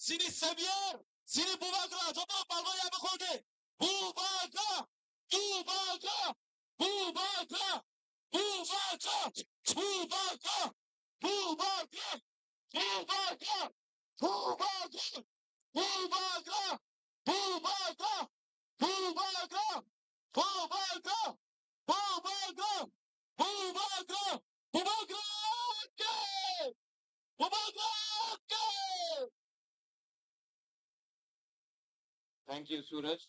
Sini Xavier, sini Boubacar, coba Palma ya Bakoke. Boubacar, Boubacar, Boubacar, Boubacar, Boubacar, Boubacar, Boubacar, Boubacar, Boubacar, Boubacar, Boubacar, Boubacar, Boubacar, Boubacar, Boubacar, Boubacar. Thank you Suraj.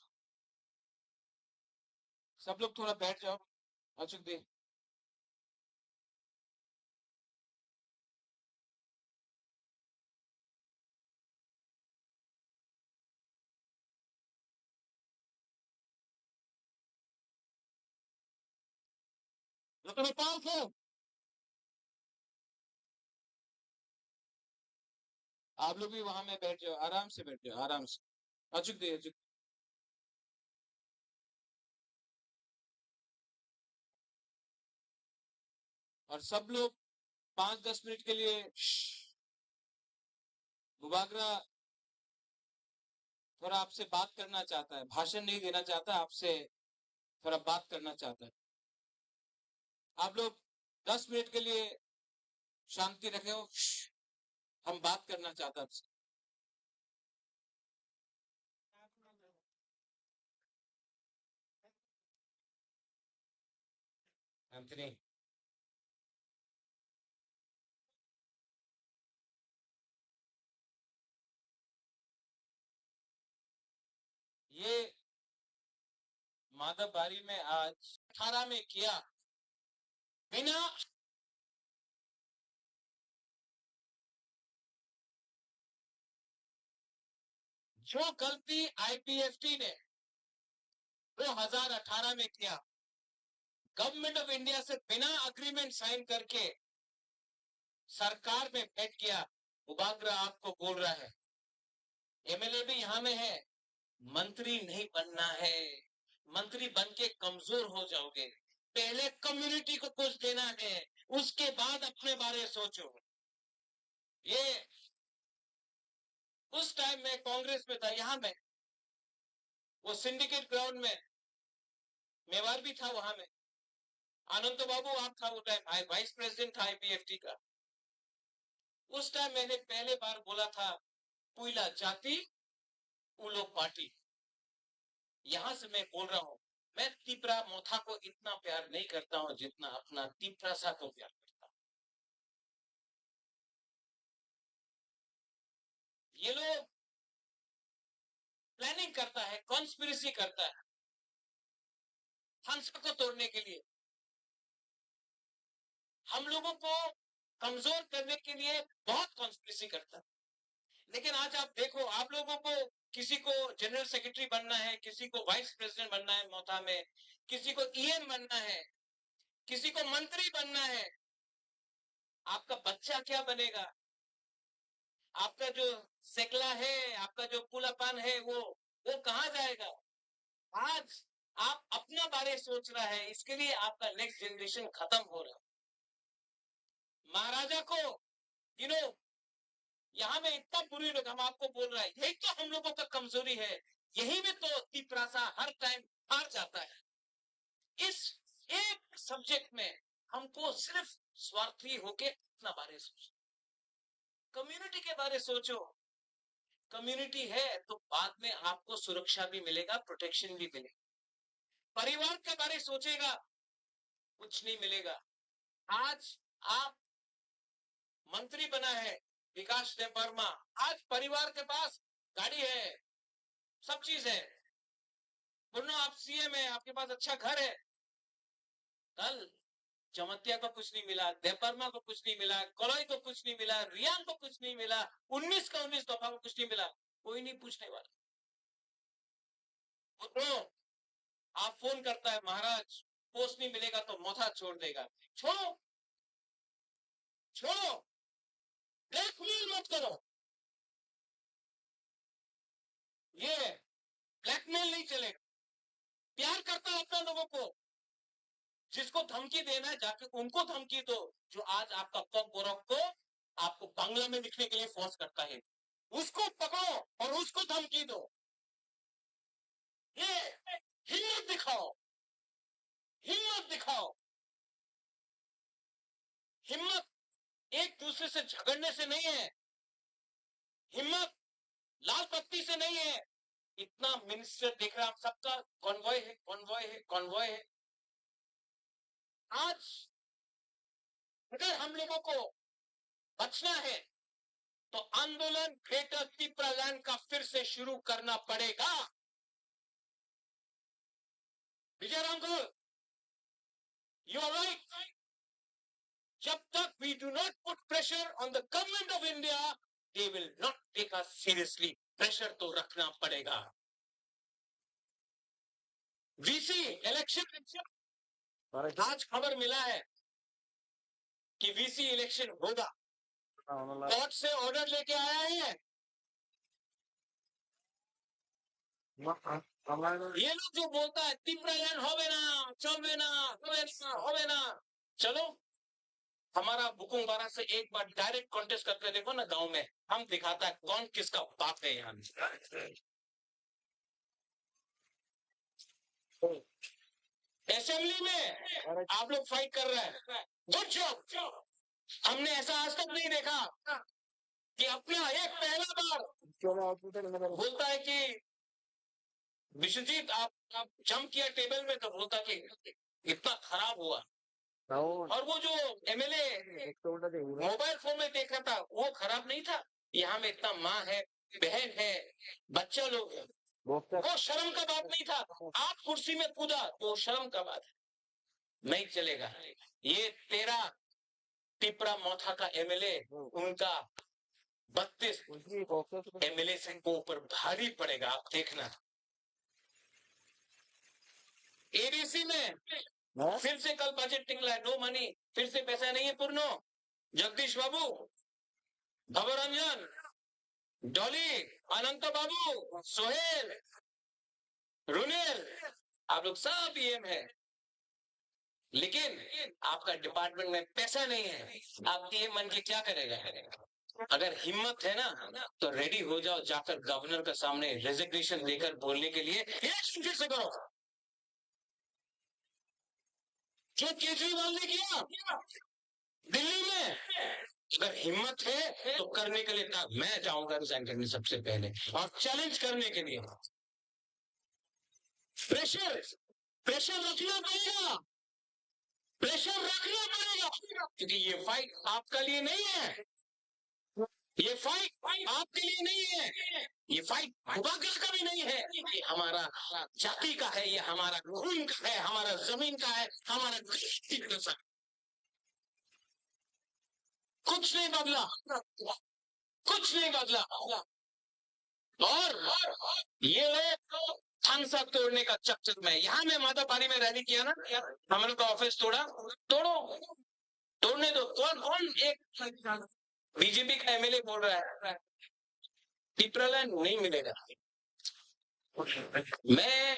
सब लोग थोड़ा बैठ जाओ। अचुक दे लकड़ी पाल के आप लोग भी वहां में बैठ जाओ, आराम से बैठ जाओ, आराम से। अचुक दे अचुक। और सब लोग 5-10 मिनट के लिए मुबागरा थोड़ा आपसे बात करना चाहता है, भाषण नहीं देना चाहता, आपसे थोड़ा बात करना चाहता है। आप लोग 10 मिनट के लिए शांति रखे हो, हम बात करना चाहता है आपसे। एंथनी ये माधव बारी में आज 18 में किया बिना जो गलती आईपीएफटी ने 2018 में किया, गवर्नमेंट ऑफ इंडिया से बिना अग्रीमेंट साइन करके सरकार में बैठ किया। मुबागरा आपको बोल रहा है, एमएलए भी यहां में है, मंत्री नहीं बनना है, मंत्री बन के कमजोर हो जाओगे, पहले कम्युनिटी को कुछ देना है, उसके बाद अपने बारे सोचो। ये उस टाइम में कांग्रेस में था, यहां में वो सिंडिकेट ग्राउंड में मेवार भी था, वहां में आनंद बाबू आप था, वो टाइम वाइस प्रेसिडेंट था आईपीएफटी का। उस टाइम मैंने पहले बार बोला था, पुइला जाति उलो पार्टी। यहां से मैं बोल रहा हूं, मैं तिपरा मोथा को इतना प्यार नहीं करता हूं जितना अपना तिपरा सा को प्यार करता हूं। ये लोग प्लानिंग करता है, कॉन्स्पिरेसी करता है हंसा को तोड़ने के लिए, हम लोगों को कमजोर करने के लिए बहुत कॉन्स्पिरेसी करता है। लेकिन आज आप देखो, आप लोगों को किसी को जनरल सेक्रेटरी बनना है, किसी को वाइस प्रेसिडेंट बनना है मोथा में, किसी को ईएन बनना है, किसी को मंत्री बनना है। आपका बच्चा क्या बनेगा, आपका जो सेकला है, आपका जो पुलापान है, वो कहां जाएगा। आज आप अपना बारे सोच रहा है, इसके लिए आपका नेक्स्ट जनरेशन खत्म हो रहा है। महाराजा को यू नो यहाँ में इतना बुरी लोग हम आपको बोल रहा है, यही तो हम लोगों का कमजोरी है, यही में तो तिपरासा हर टाइम हार जाता है। इस एक सब्जेक्ट में हमको सिर्फ स्वार्थी होके अपना बारे सोचो, कम्युनिटी के बारे सोचो। कम्युनिटी है तो बाद में आपको सुरक्षा भी मिलेगा, प्रोटेक्शन भी मिलेगा। परिवार के बारे सोचेगा, कुछ नहीं मिलेगा। आज आप मंत्री बना है विकास वर्मा, आज परिवार के पास गाड़ी है, सब चीज है। बोलो आप सीएम है, आपके पास अच्छा घर है, कल चमत्या को कुछ नहीं मिला, देवर्मा को कुछ नहीं मिला, कलोई को कुछ नहीं मिला, रियान को कुछ नहीं मिला, 19 का 19 दफा को कुछ नहीं मिला, कोई नहीं पूछने वाला। तो आप फोन करता है, महाराज पोस्ट नहीं मिलेगा तो मोथा छोड़ देगा। छोड़ो छोड़ो, ब्लैकमेल मत करो, ये ब्लैकमेल नहीं चलेगा। प्यार करता है अपना लोगों को, जिसको धमकी देना है जाके उनको धमकी दो, जो आज आपका कप बोरक को आपको बांग्ला में लिखने के लिए फोर्स करता है। उसको पकड़ो और उसको धमकी दो। ये हिम्मत दिखाओ, हिम्मत दिखाओ। हिम्मत एक दूसरे से झगड़ने से नहीं है, हिम्मत लाल बत्ती से नहीं है। इतना मिनिस्टर देख रहा, आप सबका कॉन्वॉय है, कॉन्वॉय है, कॉन्वॉय है। आज अगर हम लोगों को बचना है तो आंदोलन ग्रेटर तिप्रालैंड का फिर से शुरू करना पड़ेगा। Vijay Ramgul, you are right. जब तक we do not put pressure on the government of India, they will not take us seriously. Pressure तो रखना पड़ेगा। वीसी इलेक्शन, आज खबर मिला है कि वीसी इलेक्शन होगा। कोर्ट से ऑर्डर लेके आया है। ये लोग जो बोलता है तिप्रालैंड होवे ना, चलवे ना, होवे ना, होवे ना। चलो हमारा बुकुंबारा से एक बार डायरेक्ट कॉन्टेस्ट करके देखो ना गांव में, हम दिखाता है कौन किसका बाप है। यहाँ असेंबली में आप लोग फाइट कर रहे हैं, गुड जॉब। हमने ऐसा आज तक नहीं देखा कि अपना एक पहला बार बोलता है कि विश्वजीत आप जंप किया टेबल में, तो बोलता कि इतना खराब हुआ। और वो जो एमएलए मोबाइल फोन में देख रहा था वो खराब नहीं था। यहाँ में इतना माँ है, बहन है, बच्चा लोग है, वो शर्म का बात नहीं था। आप कुर्सी में कूदा तो शर्म का बात है, नहीं चलेगा। ये तेरा टिपरा मोथा का एमएलए, उनका 32 एमएलए से को ऊपर भारी पड़ेगा, आप देखना। एडीसी में फिर से कल बजट निकला है, नो मनी, फिर से पैसा नहीं है पूर्णो। जगदीश बाबू, भवरंजन, डॉली, अनंत बाबू, सोहेल, रुनेल, आप लोग सब पीएम है, लेकिन आपका डिपार्टमेंट में पैसा नहीं है। आप पीएम बन के क्या करेगा? अगर हिम्मत है ना तो रेडी हो जाओ, जाकर गवर्नर के सामने रेजिग्नेशन देकर बोलने के लिए इलेक्शन फिर से करो, जो केजरीवाल ने किया दिल्ली में। अगर हिम्मत है तो करने के लिए मैं जाऊंगा रिजाइन करने सबसे पहले, और चैलेंज करने के लिए प्रेशर प्रेशर रखना पड़ेगा, प्रेशर रखना पड़ेगा। क्योंकि ये फाइट आपका लिए नहीं है, ये फाइट आपके लिए नहीं है, ये फाइट भूभागर का भी नहीं है। ये हमारा जाति का है, ये हमारा खून का है, हमारा जमीन का है, हमारा कुछ नहीं बदला, कुछ नहीं बदला। और ये लोग थानसा तोड़ने का चक्कर में, यहाँ में मातापानी में रैली किया ना, हम लोग का ऑफिस तोड़ा, तोड़ो, तोड़ने दो। कौन कौन एक बीजेपी का एमएलए बोल रहा है तिप्रालैंड नहीं मिलेगा। मैं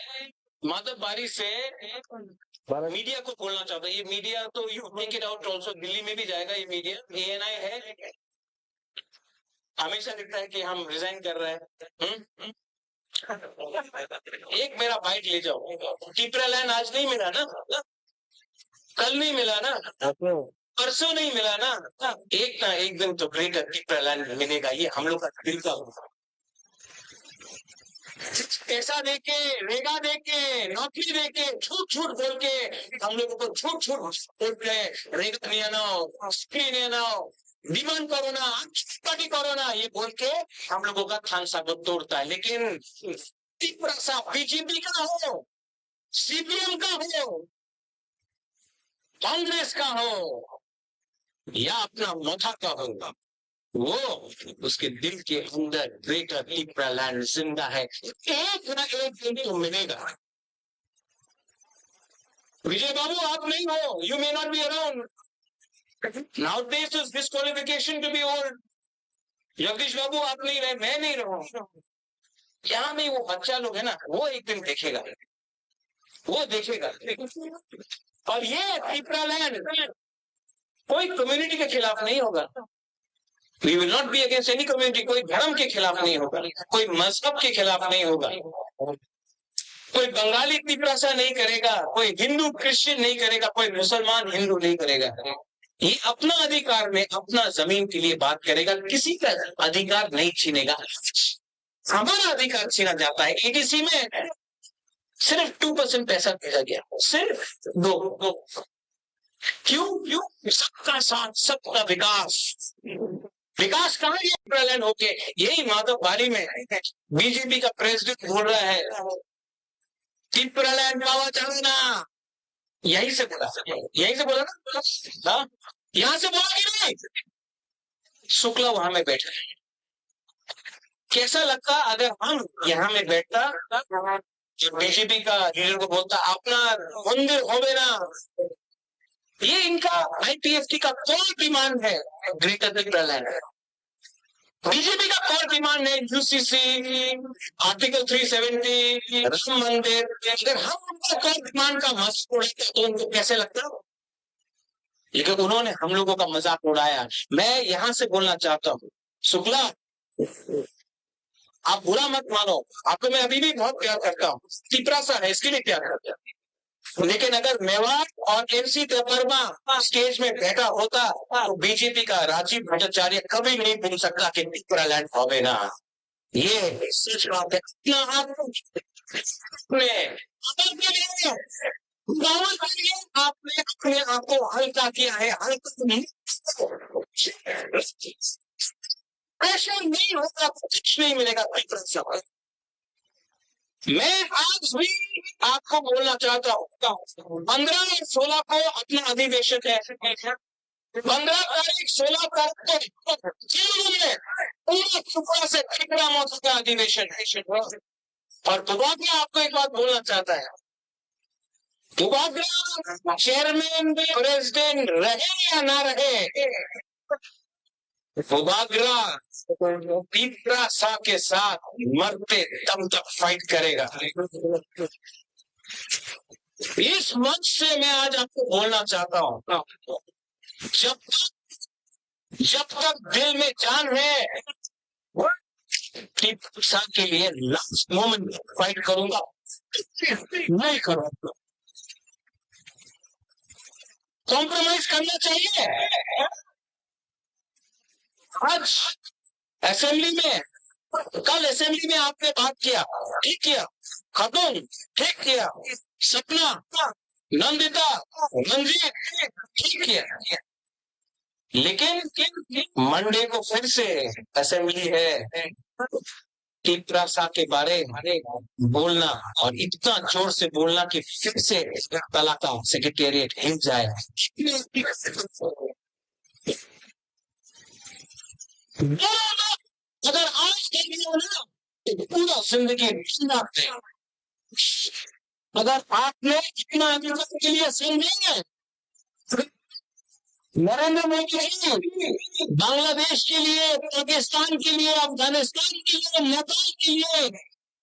माधवबारी से मीडिया को बोलना चाहता हूँ, ये मीडिया तो you take it out also, Delhi में भी जाएगा ये मीडिया, एएनआई है, हमेशा दिखता है कि हम रिजाइन कर रहे हैं। एक मेरा बाइट ले जाओ, तिप्रालैंड आज नहीं मिला ना, कल नहीं मिला ना, परसों नहीं मिला ना, एक ना एक दिन तो ग्रेटर तिप्रालैंड मिलेगा। ये हम लोग का दिल का पैसा देके, रेगा देके, नौकरी देके, झूठ झूठ बोल के हम लोगों को झूठ झूठ बोल के रेगा नहीं आना, स्क्रीन नहीं आना, डिमांड करो ना, पार्टी करो ना, ये बोल के हम लोगों का थानसा को तोड़ता है। लेकिन तिप्रा बीजेपी का हो, सीपीएम का हो, कांग्रेस का हो, या अपना मथा का हो, वो उसके दिल के अंदर ग्रेटर तिप्रालैंड जिंदा है, एक ना एक दिन तो मिलेगा। विजय बाबू आप नहीं हो, you may not be around now, this is disqualification to be old. Jagdish बाबू आप नहीं रहे, मैं नहीं रहूं, यहाँ में वो बच्चा लोग है ना, वो एक दिन देखेगा, वो देखेगा। और ये तिप्रालैंड कोई कम्युनिटी के खिलाफ नहीं होगा, we will not be against any community. कोई धर्म के खिलाफ नहीं होगा, कोई मजहब के खिलाफ नहीं होगा, कोई बंगाली तिपरासा नहीं करेगा, कोई हिंदू क्रिश्चियन नहीं करेगा, कोई मुसलमान हिंदू नहीं करेगा। ये अपना अधिकार में अपना जमीन के लिए बात करेगा, किसी का अधिकार नहीं छीनेगा। हमारा अधिकार छीना जाता है। एडीसी में सिर्फ 2% पैसा भेजा गया, सिर्फ दो। क्यों? सबका साथ, सबका विकास। विकास कहाँ गया प्रेजेंट होके? यही माधवबाड़ी में बीजेपी का प्रेसिडेंट बोल रहा है प्रलैंड पावा चलना, यही से बोला ना। हाँ, यहाँ से बोला कि नहीं? शुक्ला वहां में बैठा है। कैसा लगता अगर हम यहाँ में बैठता, बीजेपी का लीडर को बोलता अपना मंदिर होवे ना। ये इनका आईपीएफटी का कोर डिमांड है, ग्रेटर प्रलैंड। बीजेपी का कोर डिमांड है यूसीसी, आर्टिकल 370, राम मंदिर। अगर हम उनका कोर डिमांड का मजाक उड़ाते तो उनको कैसे लगता? लेकिन उन्होंने हम लोगों का मजाक उड़ाया। मैं यहां से बोलना चाहता हूँ, शुक्ला आप बुरा मत मानो, आपको मैं अभी भी बहुत प्यार करता हूँ, तिपरासा है इसके लिए प्यार करता हूँ। लेकिन अगर मेवाड़ और एमसी देववर्मा स्टेज में बैठा होता तो बीजेपी का राजीव भट्टाचार्य कभी नहीं बोल सकता कि तिपरालैंड होवेगा। ये सच बात है। इतना आपने अपने आप को हल्का किया है, हल्का नहीं। प्रेशर नहीं होगा, कुछ नहीं मिलेगा। मैं आज भी आपको बोलना चाहता हूँ 15 और 16 को अपना अधिवेशन है। 15 तारीख 16 तारीख को पूरा त्रिपुरा से त्रिपुरा महोत्सव का अधिवेशन है। और दुबाग्रा आपको एक बात बोलना चाहता है, दुबाग्रा चेयरमैन प्रेसिडेंट रहे या ना रहे, दुबाग्रा तिपरासा के साथ मरते दम तक फाइट करेगा। इस मंच से मैं आज आपको बोलना चाहता हूं, जब तक दिल में जान है तिपरासा के लिए लास्ट मोमेंट फाइट करूंगा, नहीं करूंगा। कॉम्प्रोमाइज करना चाहिए। आज असेंबली में, कल असेंबली में आपने बात किया, ठीक किया, खत्म, ठीक किया, सपना, नंदिता, रंजीत, ठीक किया। लेकिन मंडे को फिर से असेंबली है, तिपरासा के बारे में बोलना और इतना जोर से बोलना कि फिर से कला का सेक्रेटेरिएट हिल जाए। अगर आज के लिए ना पूरा जिंदगी अगर आपने इतना के लिए सही नहीं है, नरेंद्र मोदी जी बांग्लादेश के लिए, पाकिस्तान के लिए, अफगानिस्तान के लिए, नेपाल के लिए,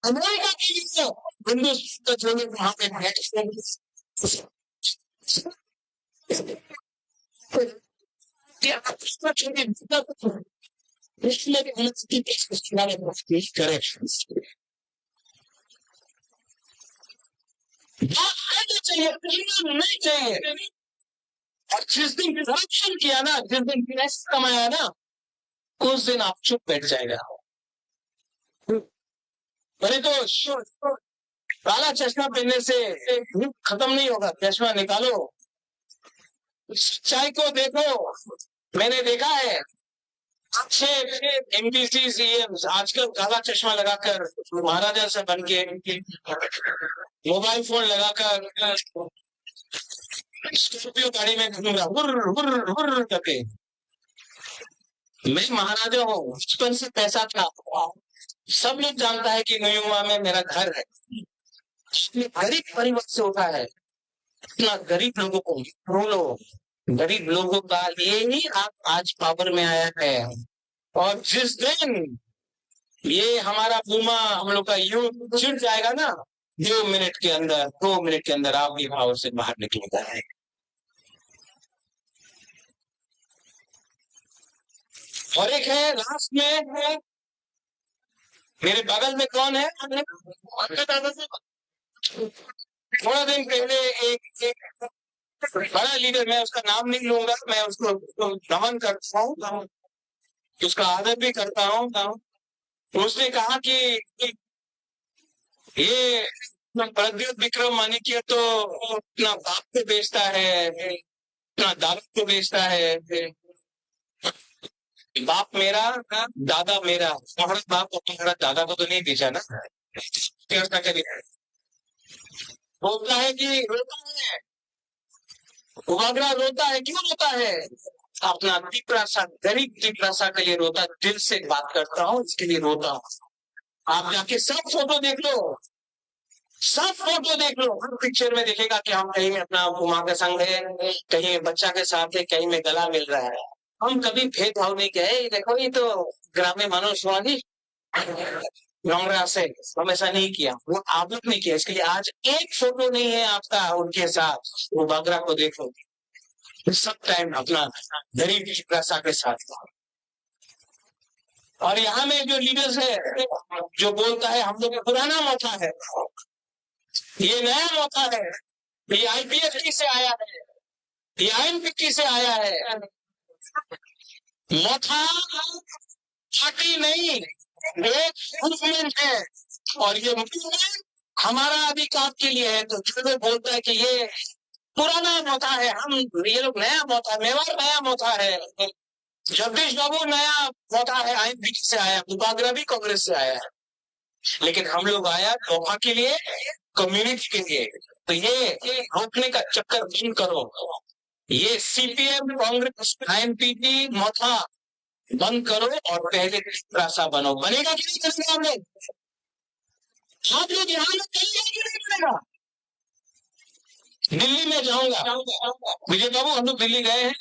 अमेरिका के लिए हिंदुस्तान का छोड़े वहां पे चाहिए, नहीं चाहिए। और जिस दिन करप्शन किया ना, जिस दिन पैसा कमाया ना, उस दिन आप चुप बैठ जाएगा। अरे तो काला चश्मा पहनने से खत्म नहीं होगा, चश्मा निकालो, सच्चाई को देखो। मैंने देखा है अच्छे एमपीसी सीएम आजकल काला चश्मा लगाकर महाराजा से बन के मोबाइल फोन लगाकर स्कॉर्पियो गाड़ी में घूम रहा हुर्र करके। मैं महाराजा हूँ, बचपन से पैसा था, सब लोग जानता है कि न्यूमा में मेरा घर है। गरीब परिवार से होता है, इतना गरीब लोगों को बोलो, गरीब लोगों का ये ही आप आज पावर में आया है। और जिस दिन ये हमारा पूमा हम लोग का युद्ध छिड़ जाएगा ना, 2 मिनट के अंदर आप भी पावर से बाहर निकलेगा है। और एक है लास्ट में है, मेरे बगल में कौन है? थोड़ा दिन पहले एक बड़ा लीडर, मैं उसका नाम नहीं लूंगा, मैं उसको नमन करता हूँ, उसका आदर भी करता हूँ। उसने कहा कि ये प्रद्युत विक्रम मानिक्य तो अपना बाप को बेचता है, अपना दादा को बेचता है, बाप मेरा दादा मेरा। तुम्हारा बाप और तुम्हारा दादा को तो नहीं बेचा ना? बोलता है कि रोता है, उबागरा रोता है, क्यों रोता है? अपना तिपरासा, गरीब तिपरासा के लिए रोता, दिल से बात करता हूँ इसके लिए रोता हूँ। आप जाके सब फोटो देख लो, सब फोटो देख लो, हर पिक्चर में दिखेगा कि हम कहीं में अपना उमा का संग है, कहीं बच्चा के साथ है, कहीं में गला मिल रहा है। हम कभी भेदभाव नहीं किए, देखो ये तो ग्राम्य मनुष्यवादी लौंगड़ा से, हम ऐसा नहीं किया, वो आदत नहीं किया। इसके लिए आज एक फोटो नहीं है आपका उनके साथ, वो बगरा को देखो सब टाइम अपना गरीब प्रसा के साथ। और यहाँ में जो लीडर्स है, जो बोलता है हम लोग पुराना मौका है, ये नया मौका है, ये आईपीएस से आया है, ये आईएनपीटी से आया है, मौका पार्टी नहीं, एक मूवमेंट है। और ये मूवमेंट हमारा अधिकार के लिए है। तो जो लोग बोलता है कि ये पुराना मौका है, हम ये लोग नया मौका, मेवाड़ नया मौका है, जगदीश बाबू नया मौका है, आईएनपीटी से आया, उपाग्रा भी कांग्रेस से आया है, लेकिन हम लोग आया मौका के लिए, कम्युनिटी के लिए। तो ये रोकने का चक्कर बंद करो, ये सीपीएम कांग्रेस आईएनपीटी मौका बंद करो और पहले रास्ता बनो। बनेगा कि नहीं करेंगे हम लोग? आप लोग यहाँ लोग कहेंगे कि नहीं बनेगा? दिल्ली में जाऊंगा, विजय बाबू हम लोग दिल्ली गए हैं,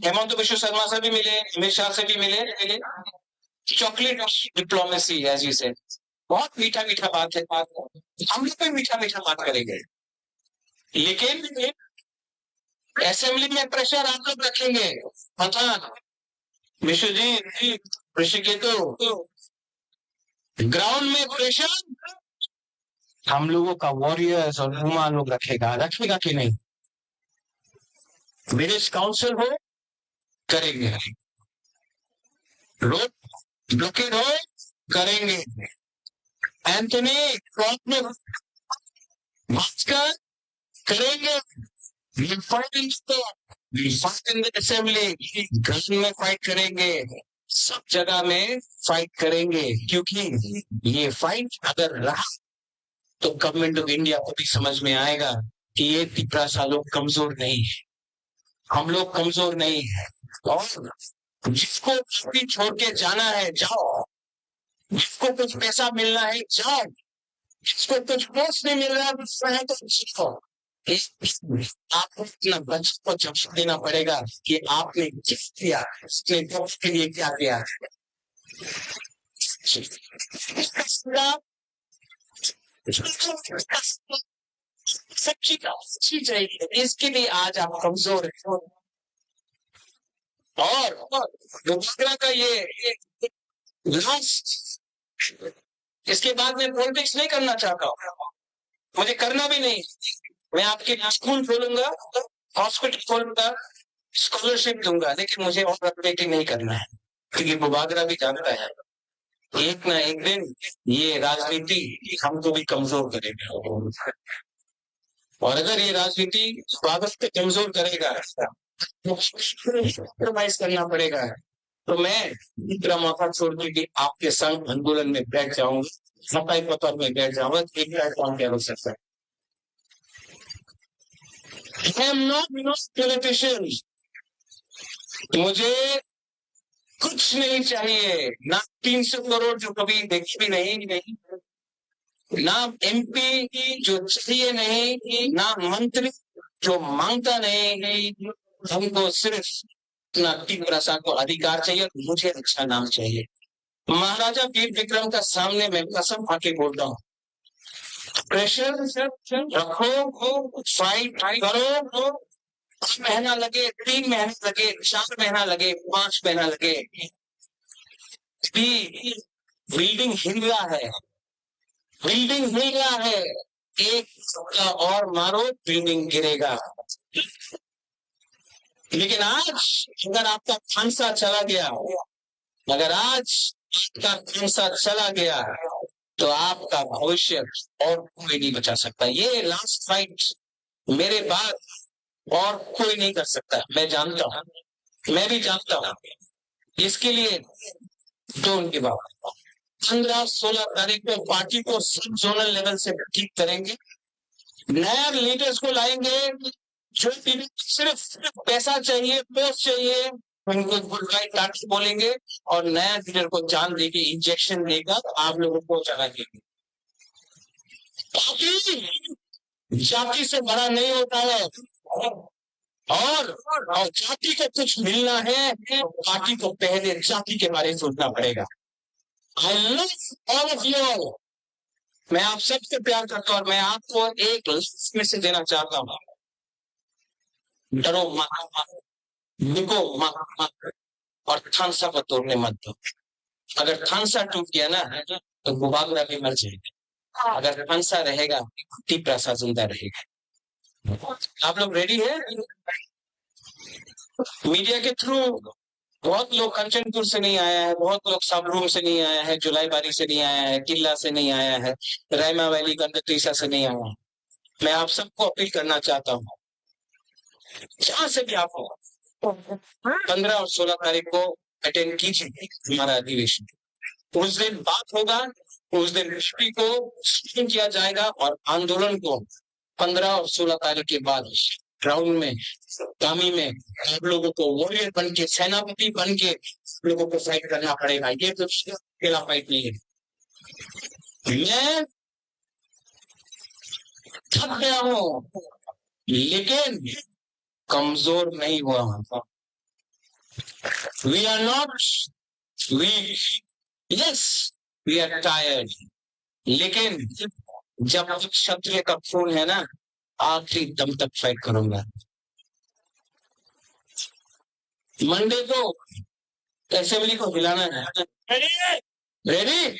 हेमंत विश्व शर्मा से भी मिले, अमित शाह से भी मिले, चॉकलेट डिप्लोमेसी एज यू से, बहुत मीठा मीठा बात है, हम लोग भी मीठा मीठा बात करेंगे, लेकिन असेंबली में प्रेशर आप लोग रखेंगे। पता विश्व जी ऋषिकेतु ग्राउंड में प्रेशर हम लोगों का वॉरियर्स और हुमा लोग रखेगा कि नहीं? ब्रिटिश काउंसिल हो करेंगे, रोड ब्लॉकेड हो करेंगे, एंथनी क्रॉप में भास्कर करेंगे, फाइट इन द असेंबली, घर में फाइट करेंगे, सब जगह में फाइट करेंगे, क्योंकि ये फाइट अगर रहा तो गवर्नमेंट ऑफ इंडिया को भी समझ में आएगा कि ये तिपरासा लोग कमजोर नहीं है, हम लोग कमजोर नहीं है। और जिसको भी छोड़ के जाना है जाओ, जिसको कुछ पैसा मिलना है जाओ, जिसको कुछ पोस्ट नहीं मिल रहा है तो सीखो। आपको अपना बच्चे को जवाब देना पड़ेगा कि आपने क्या किया, अपने देश के लिए क्या किया। सच्ची चाहिए, इसके लिए आज आप कमजोर हैं। और गुजरात का ये लास्ट, इसके बाद मैं पॉलिटिक्स नहीं करना चाहता हूँ, मुझे करना भी नहीं। मैं आपके स्कूल खोलूंगा, हॉस्पिटल खोलूंगा, स्कॉलरशिप दूंगा, लेकिन मुझे और अपडेटिंग नहीं करना है, क्योंकि बुबागरा भी जानता है एक ना एक दिन ये राजनीति हमको भी कमजोर करेगा। और अगर ये राजनीति स्वागत को कमजोर करेगा कॉम्प्रोमाइज करना पड़ेगा। तो मैं इतना मौका छोड़ के आपके संग आंदोलन में बैठ जाऊंगा, सफाई पत्र में बैठ जाऊंगा, एक प्लेटफॉर्म क्या हो सकता है। I am not politician, मुझे कुछ नहीं चाहिए, ना 300 करोड़ जो कभी देखी भी नहीं, ना एमपी जो चाहिए नहीं, ना मंत्री जो मांगता नहीं, हमको सिर्फ अपना तिपरासा को अधिकार चाहिए, मुझे अच्छा नाम चाहिए। महाराजा वीर विक्रम का सामने मैं कसम खाके बोलता हूँ, प्रेशर रखो, फाइट करो, 2 महीना लगे, 3 महीने लगे, 4 महीना लगे, 5 महीना लगे, भी बिल्डिंग हिल रहा है, बिल्डिंग हिल रहा है, एक का और मारो बिल्डिंग गिरेगा। लेकिन आज अगर आपका खांसा चला गया, अगर आज आपका खांसा चला गया, तो आपका भविष्य और कोई नहीं बचा सकता। ये लास्ट फाइट मेरे बाद और कोई नहीं कर सकता। मैं जानता हूं, मैं भी जानता हूं। इसके लिए डोंट गिव अप। 15-16 तारीख को पार्टी को सब जोनल लेवल से ठीक करेंगे, नया लीडर्स को लाएंगे जो सिर्फ पैसा चाहिए, पोस्ट चाहिए, उनको गुड बाय टाटा बोलेंगे और नया लीडर को जान देके इंजेक्शन देकर आप लोगों को चला देंगे। जाति से बड़ा नहीं होता है, और जाति को कुछ मिलना है, पार्टी को पहले जाति के बारे में सोचना पड़ेगा। I love all of you all. मैं आप सबसे प्यार करता हूं और मैं आपको एक लिस्ट में से देना चाहता हूं, डरो मत, बिको मत, और खांसा को तोड़ने मत दो। अगर खांसा टूट गया ना तो गुबागरा भी मर जाएगा, अगर खांसा रहेगा टीप्रासा जिंदा रहेगा। आप लोग रेडी है? मीडिया के थ्रू बहुत लोग कंचनपुर से नहीं आया है, बहुत लोग सबरूम से नहीं आया है, जुलाईबारी से नहीं आया है, किला से नहीं आया है, रायमा वैली गंदतीसा से नहीं आया है। मैं आप सबको अपील करना चाहता हूँ, जहां से भी आप हो, 15 और 16 तारीख को अटेंड कीजिए हमारा अधिवेशन। उस दिन बात होगा, उस दिन हिस्ट्री को स्टडी किया जाएगा और आंदोलन को 15 और 16 तारीख के बाद ग्राउंड में, गामी में आप लोगों को वॉरियर बन के, सेनापति बन के लोगों को फाइट करना पड़ेगा। ये तो अकेला फाइट नहीं है। मैं थक गया हूं लेकिन कमजोर नहीं हुआ हूं। We are not weak, yes we are tired, लेकिन जब तक क्षत्रिय का खून है ना, आखिरी दम तक फाइट करूंगा। मंडे को असेंबली को हिलाना है। Ready ready?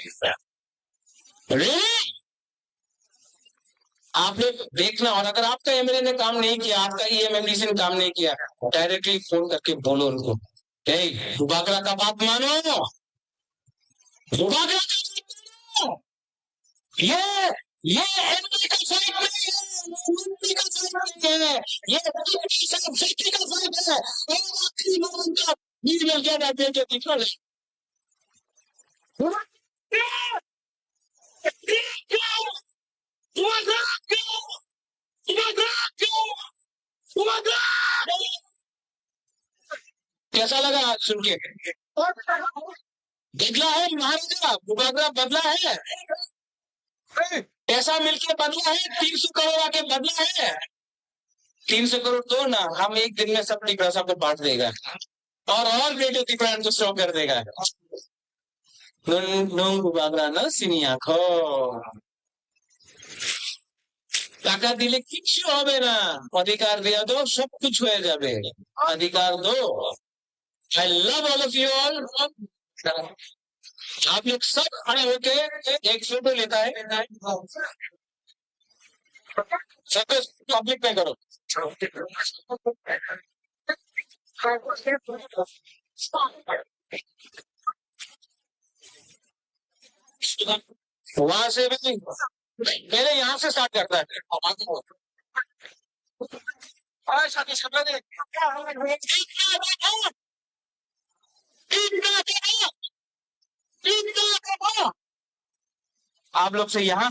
आप लोग देखना, और अगर आपका एमएलए ने काम नहीं किया, आपका ईएमएमडीसी ने काम नहीं किया, डायरेक्टली फोन करके बोलो उनको, गुबागरा का बात मानो, गुबागरा का मानो। ये एमएलए का फाइट नहीं है, मंत्री का फाइट नहीं है, ये फैक्ट्री का फाइट है। और आखिरी लोगों का नींद मिल गया ना बेटे निकल। कैसा लगा आज सुन के? बदला है महाराजा, गुबागरा बदला है, पैसा मिलकर बदला है, 300 करोड़ आके बदला है। 300 करोड़ तो ना, हम एक दिन में सब टिकड़ा को बांट देगा और बेटे टिकड़ा को स्टॉप कर देगा। गुबागरा न सिनी आखो টাকা দিলে কিছু হবে না, অধিকার দিয়া दो सब कुछ हो जाবে, अधिकार दो। I love all of you all. आप लोग सब खड़े होके एक फोटो लेता है, सबको पब्लिक में करो। वहां से भी पहले यहाँ से स्टार्ट करता है। आप लोग से यहाँ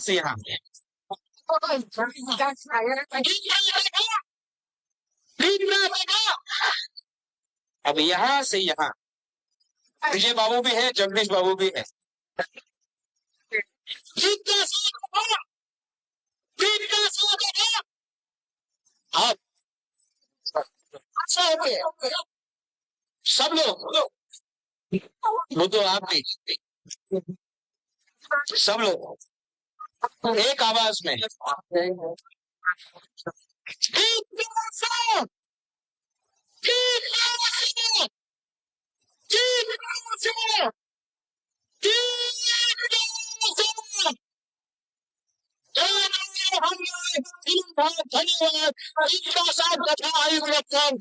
अब यहाँ से यहाँ विजय बाबू भी है, जगदीश बाबू भी है। आप सब लोग, वो तो आप नहीं, सब लोग एक आवाज में धन्यवाद इनका साथ तथा आयुवत्तम